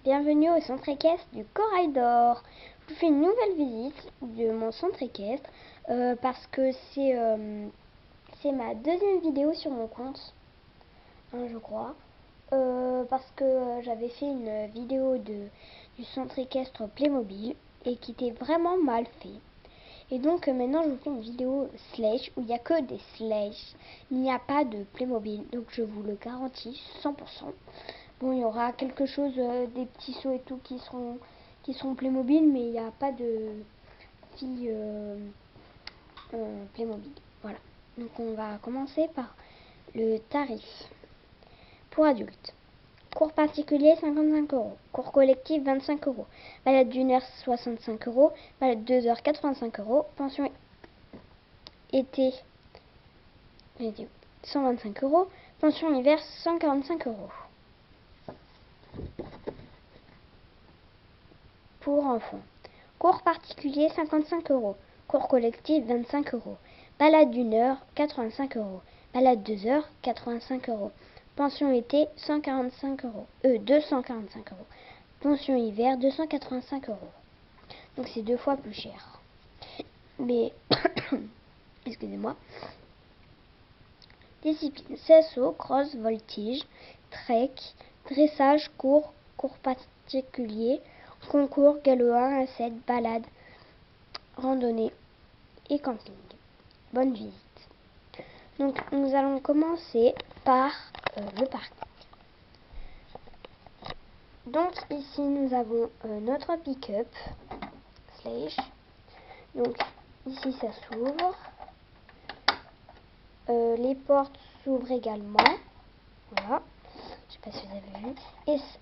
Bienvenue au centre équestre du Corail d'Or. Je vous fais une nouvelle visite de mon centre équestre parce que c'est ma deuxième vidéo sur mon compte, je crois. Parce que j'avais fait une vidéo du centre équestre Playmobil et qui était vraiment mal fait. Et donc maintenant je vous fais une vidéo Sledge où il n'y a que des Sledge. Il n'y a pas de Playmobil, donc je vous le garantis 100%. Bon, il y aura quelque chose, des petits sauts et tout qui seront Playmobil, mais il n'y a pas de filles Playmobil. Voilà. Donc on va commencer par le tarif. Pour adultes. Cours particulier 55 €. Cours collectif 25 €. Balade d'une heure 65 €. Balade 2 heures 85 €. Pension été 125 €. Pension hiver 145 €. Pour enfants. Cours particulier 55 €. Cours collectif 25 €. Balade d'une heure 85 €. Balade 2 heures 85 €. Pension été 245 €. Pension hiver 285 €. Donc c'est 2 fois plus cher. Mais excusez-moi. Discipline CSO, cross, voltige, trek, dressage, cours particulier, concours, galop 1 à 7, balade, randonnée et camping. Bonne visite. Donc nous allons commencer par le parc. Donc ici nous avons notre pick-up Sledge. Donc ici ça s'ouvre. Les portes s'ouvrent également. Voilà. Je sais pas si vous avez vu.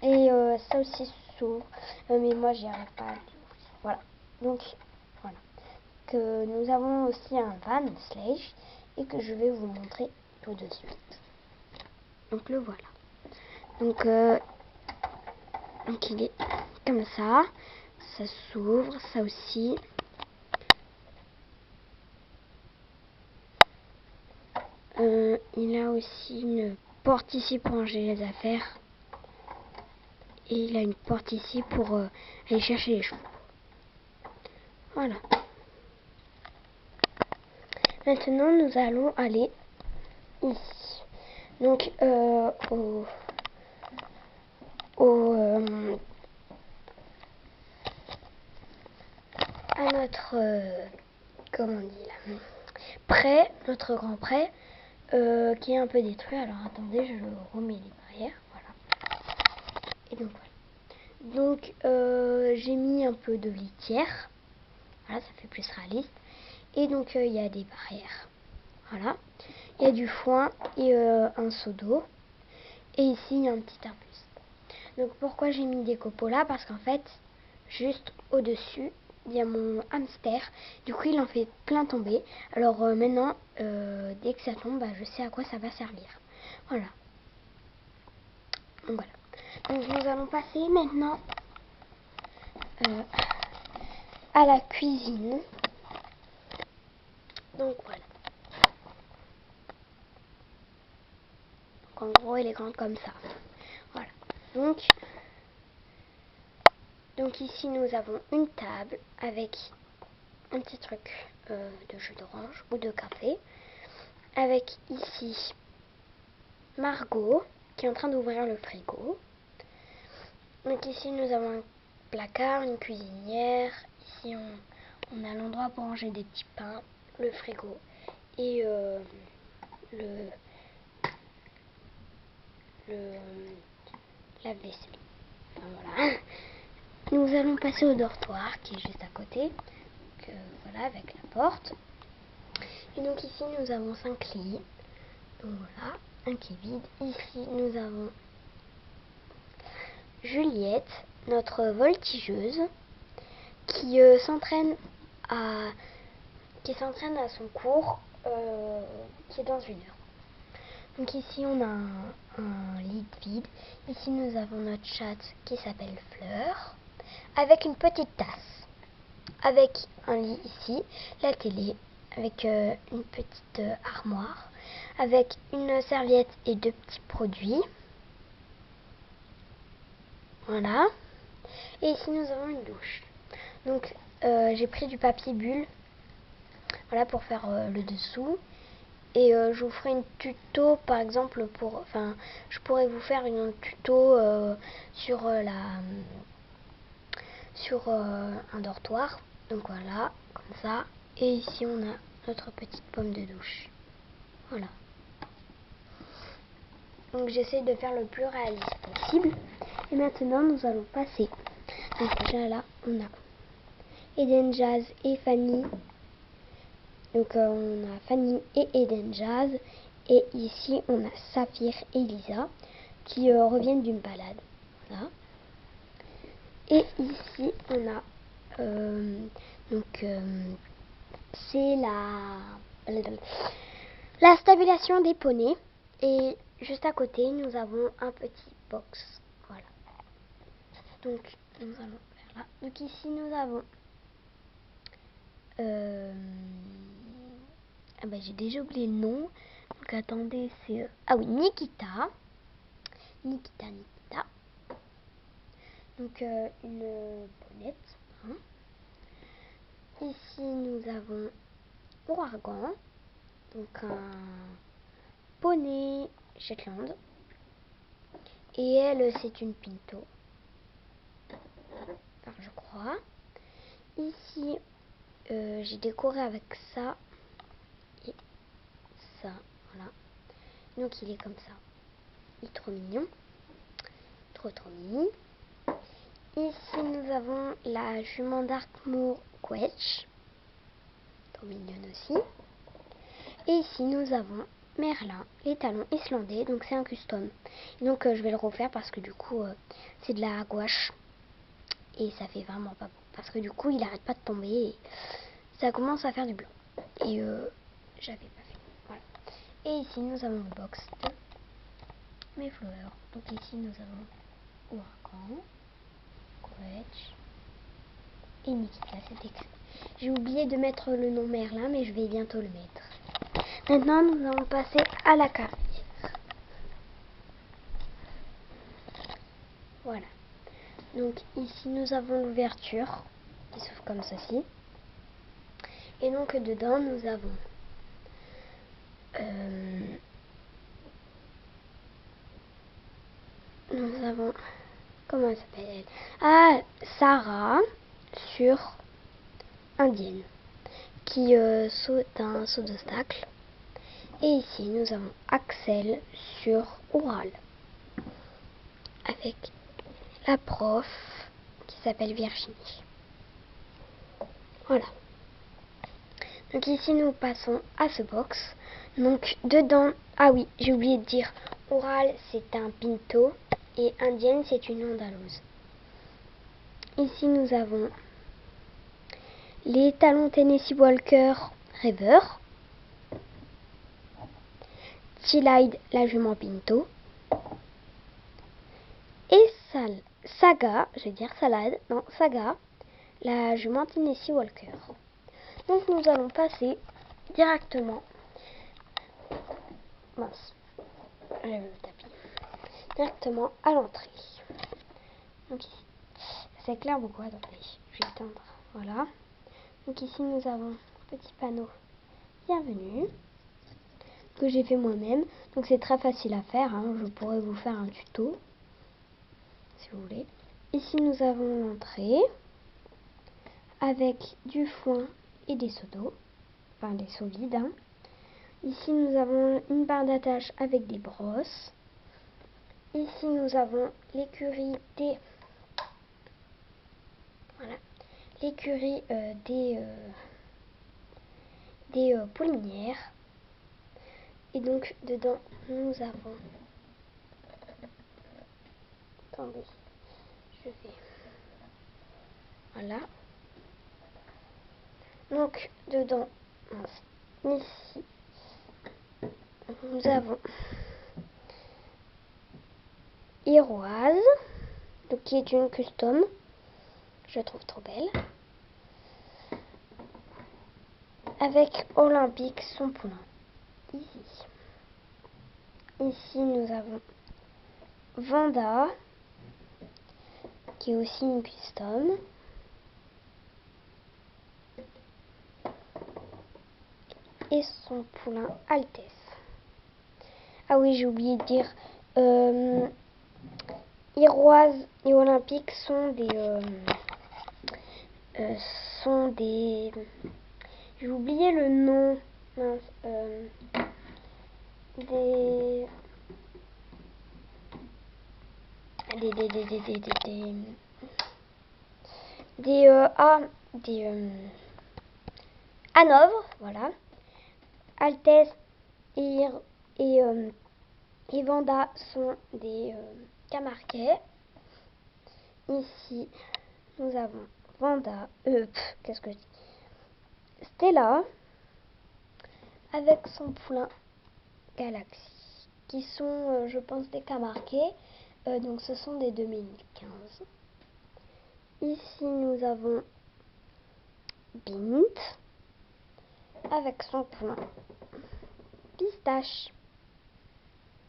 Et ça aussi s'ouvre. Mais moi j'y arrive pas à l'ouvrir. Voilà. Donc voilà. Que nous avons aussi un van Sledge et que je vais vous montrer tout de suite. Donc le voilà. Donc il est comme ça. Ça s'ouvre, ça aussi. Il a aussi une porte ici pour ranger les affaires. Et il a une porte ici pour aller chercher les chevaux. Voilà. Maintenant, nous allons aller ici. Donc, à notre, comment on dit là, prêt, notre grand prêt, qui est un peu détruit. Alors, attendez, je remets les barrières. Voilà. Et donc, voilà. Donc, j'ai mis un peu de litière. Voilà, ça fait plus réaliste. Et donc, il y a des barrières. Voilà. Il y a du foin et un seau d'eau. Et ici, il y a un petit arbuste. Donc, pourquoi j'ai mis des copeaux là? Parce qu'en fait, juste au-dessus, il y a mon hamster. Du coup, il en fait plein tomber. Alors, maintenant, dès que ça tombe, je sais à quoi ça va servir. Voilà. Donc, voilà. Donc, nous allons passer maintenant à la cuisine. Donc, voilà. En gros, elle est grande comme ça. Voilà. Donc ici, nous avons une table avec un petit truc de jus d'orange ou de café. Avec ici Margot qui est en train d'ouvrir le frigo. Donc ici, nous avons un placard, une cuisinière. Ici, on a l'endroit pour ranger des petits pains, le frigo et le lave-vaisselle. Enfin, voilà. Nous allons passer au dortoir qui est juste à côté. Donc, voilà, avec la porte. Et donc ici nous avons 5 lits. Donc voilà, un qui est vide. Ici nous avons Juliette, notre voltigeuse, qui s'entraîne à son cours qui est dans une heure. Donc ici on a un lit vide. Ici nous avons notre chatte qui s'appelle Fleur, avec une petite tasse, avec un lit ici, la télé, avec une petite armoire, avec une serviette et 2 petits produits. Voilà. Et ici nous avons une douche. Donc j'ai pris du papier bulle, voilà, pour faire le dessous. Et je vous ferai une tuto par exemple je pourrais vous faire une tuto sur un dortoir. Donc voilà, comme ça. Et ici on a notre petite pomme de douche. Voilà. Donc j'essaie de faire le plus réaliste possible. Et maintenant nous allons passer. Donc déjà là on a Eden Jazz et Fanny. Donc on a Fanny et Eden Jazz. Et ici on a Saphir et Lisa qui reviennent d'une balade. Voilà. Et ici on a c'est la stabilisation des poneys. Et juste à côté nous avons un petit box. Voilà. Donc nous allons vers là. Donc ici nous avons j'ai déjà oublié le nom. Donc attendez, c'est ah oui, Nikita. Donc une bonnette. Hein. Ici nous avons Ouragan. Donc un poney Shetland. Et elle, c'est une Pinto. Enfin, je crois. Ici, j'ai décoré avec ça et ça. Voilà. Donc il est comme ça. Il est trop mignon. Trop mignon. Ici nous avons la jument Darkmoor Quetch. Trop mignonne aussi. Et ici nous avons Merlin, les talons islandais. Donc c'est un custom. Donc je vais le refaire parce que du coup c'est de la gouache. Et ça fait vraiment pas beau. Parce que du coup il arrête pas de tomber. Et ça commence à faire du blanc. Et j'avais pas fait. Voilà. Et ici nous avons le box de mes fleurs. Donc ici nous avons Ouragan, Quetch et Nikita, c'est écrit. J'ai oublié de mettre le nom Merlin, mais je vais bientôt le mettre. Maintenant nous allons passer à la carte. Voilà. Donc ici nous avons l'ouverture qui s'ouvre comme ceci. Et donc dedans nous avons comment elle s'appelle? Ah, Sarah sur indienne qui saute un saut d'obstacle. Et ici nous avons Axel sur oral avec la prof qui s'appelle Virginie. Voilà. Donc ici nous passons à ce box. Donc dedans, ah oui, j'ai oublié de dire, oral c'est un pinto et indienne c'est une andalouse. Ici nous avons les talons Tennessee Walker River, Chilide la jument pinto et Saga, je vais dire salade, non Saga, la jument Tennessee Walker. Donc nous allons passer directement, directement à l'entrée. Donc ici, ça éclaire beaucoup, attendez, je vais éteindre, voilà. Donc ici nous avons un petit panneau bienvenue que j'ai fait moi-même. Donc c'est très facile à faire, hein. Je pourrais vous faire un tuto si vous voulez. Ici nous avons l'entrée avec du foin et des seaux d'eau, enfin des seaux vides. Hein. Ici nous avons une barre d'attache avec des brosses. Ici nous avons l'écurie des poulinières. Et donc dedans nous avons, attendez, je vais, voilà. Donc dedans, ici nous avons Iroise, donc qui est une custom, je la trouve trop belle, avec Olympique son poulain. Ici nous avons Vanda qui est aussi une custom. Et son poulain Altesse. Ah oui, j'ai oublié de dire, Iroise et Olympique sont des, j'ai oublié le nom, mince, des Hanovre, voilà. Altesse et, et, et Vanda sont des Camarguais. Ici, nous avons Vanda, qu'est-ce que je dis, Stella, avec son poulain Galaxy, qui sont, je pense, des Camarguais. Donc, ce sont des 2015. Ici, nous avons Bint, avec son poulain Pistache.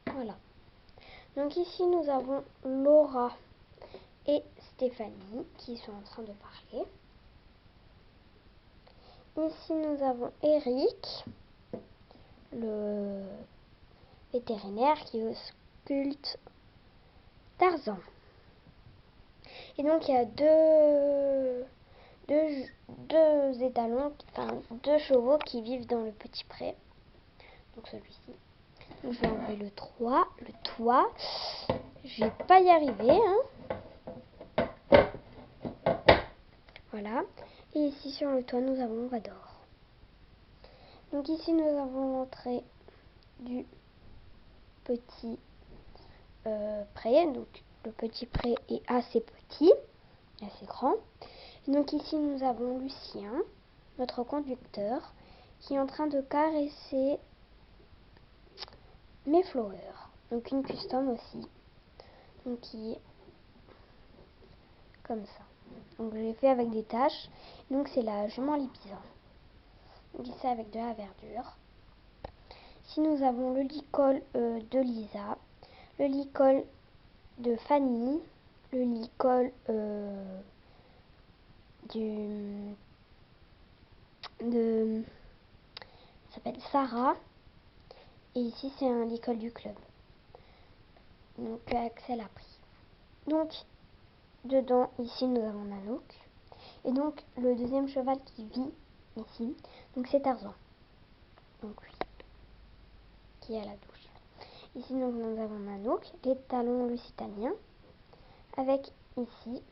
Voilà. Donc ici, nous avons Laura et Stéphanie qui sont en train de parler. Ici, nous avons Eric, le vétérinaire qui ausculte Tarzan. Et donc, il y a deux étalons, enfin deux chevaux qui vivent dans le petit pré. Donc celui-ci. Donc je vais enlever le toit. Je vais pas y arriver, hein. Voilà. Et ici sur le toit, nous avons Vador. Donc ici, nous avons l'entrée du petit pré. Donc le petit pré est assez petit, assez grand. Et donc ici, nous avons Lucien, notre conducteur, qui est en train de caresser Mayflower. Donc une custom aussi. Donc qui est comme ça. Donc je l'ai fait avec des taches. Donc c'est la jument Lipizan. Donc ici avec de la verdure. Ici nous avons le licol de Lisa, le licol de Fanny, le licol s'appelle Sarah. Et ici c'est un licol du club. Donc Axel a pris. Donc dedans ici nous avons Nanook. Et donc le deuxième cheval qui vit ici, donc c'est Tarzan. Donc lui, qui est à la douche. Ici donc nous avons Nanook, les talons lusitaniens, avec ici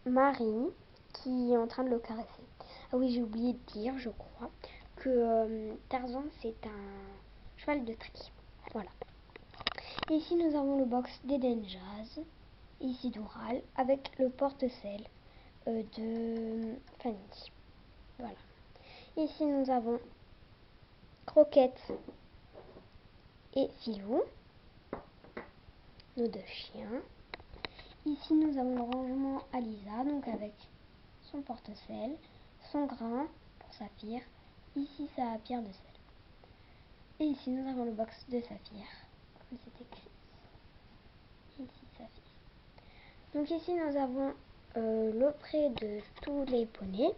Marie qui est en train de le caresser. Ah oui, j'ai oublié de dire, je crois, que Tarzan c'est un cheval de tri. Voilà. Et ici nous avons le box d'Eden Jazz, ici d'Oural, avec le porte-sel de Fanny. Voilà. Ici nous avons Croquette et Filou, nos deux chiens. Ici nous avons le rangement à Lisa, donc avec son porte-sel, son grain pour Saphir, ici sa pierre de sel. Et ici nous avons le box de Saphir, comme c'est écrit. Ici Saphir. Donc ici nous avons le pré de tous les poneys.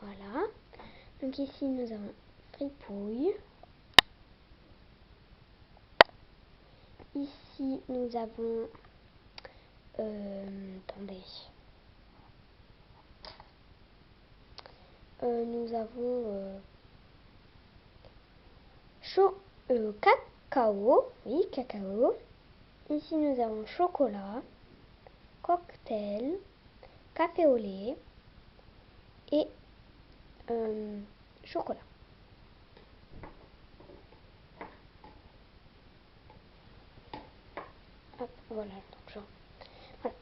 Voilà. Donc ici nous avons Fripouille. Ici nous avons attendez. Nous avons cacao. Oui, cacao. Ici nous avons chocolat, cocktail, café au lait et chocolat. Hop, voilà, voilà.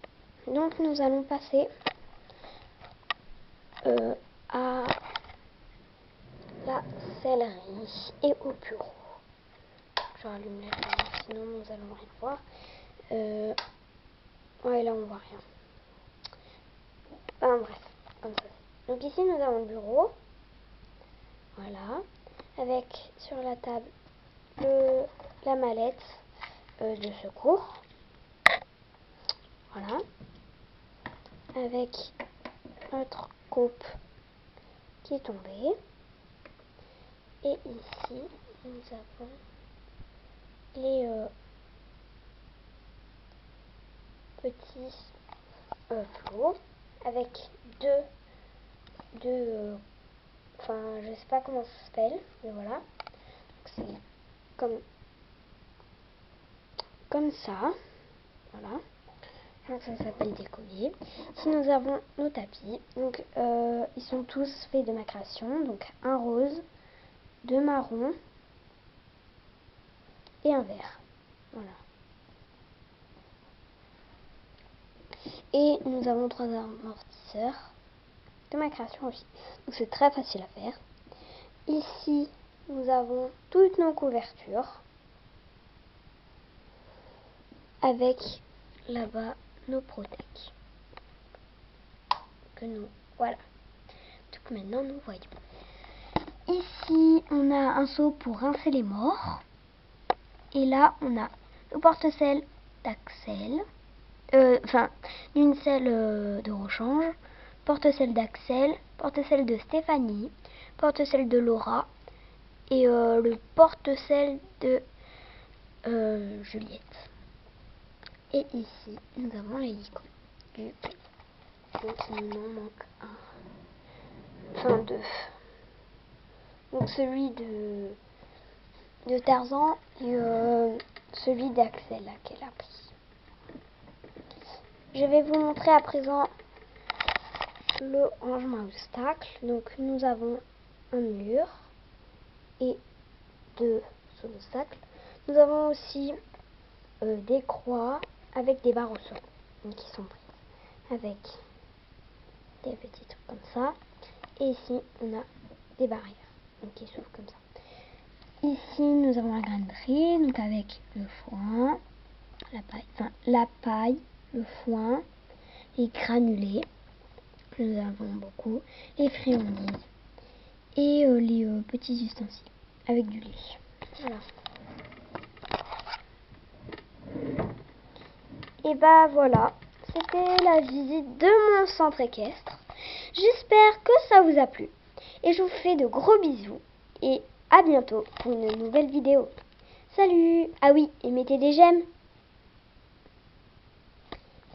Donc nous allons passer à la sellerie et au bureau. Je rallume la lumière, sinon nous allons rien voir. Ouais, là on voit rien. Enfin bref, comme ça. Donc ici nous avons le bureau. Voilà. Avec sur la table la mallette de secours. Voilà. avec notre coupe qui est tombée. Et ici, nous avons les petits flots avec enfin je sais pas comment ça s'appelle, mais voilà. C'est comme ça, voilà. Donc ça s'appelle des colliers. Ici nous avons nos tapis, donc ils sont tous faits de ma création, donc un rose, deux marrons et un vert, voilà. Et nous avons 3 amortisseurs de ma création aussi. Donc c'est très facile à faire. Ici, nous avons toutes nos couvertures. Avec là-bas nos protèques. Que nous, voilà. Donc maintenant nous voyons. Ici, on a un seau pour rincer les morts. Et là, on a le porte-sel d'Axel. Enfin, une selle de rechange, porte-sel d'Axel, porte-sel de Stéphanie, porte-sel de Laura et le porte-sel de Juliette. Et ici, nous avons l'hélico du prix. Donc il nous en manque un. Enfin deux. Donc celui de Tarzan et celui d'Axel qu'elle a pris. Je vais vous montrer à présent le rangement obstacle. Donc nous avons un mur et 2 obstacles. Nous avons aussi des croix avec des barres au sol, donc qui sont prises avec des petits trucs comme ça. Et ici on a des barrières, donc qui s'ouvrent comme ça. Ici nous avons la grainerie, donc avec le foin, la paille, le foin, les granulés. Nous avons beaucoup, les friandises et les petits ustensiles avec du lait. Voilà. Et bah voilà, c'était la visite de mon centre équestre. J'espère que ça vous a plu. Et je vous fais de gros bisous. Et à bientôt pour une nouvelle vidéo. Salut! Ah oui, et mettez des j'aime.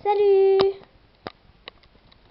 Salut!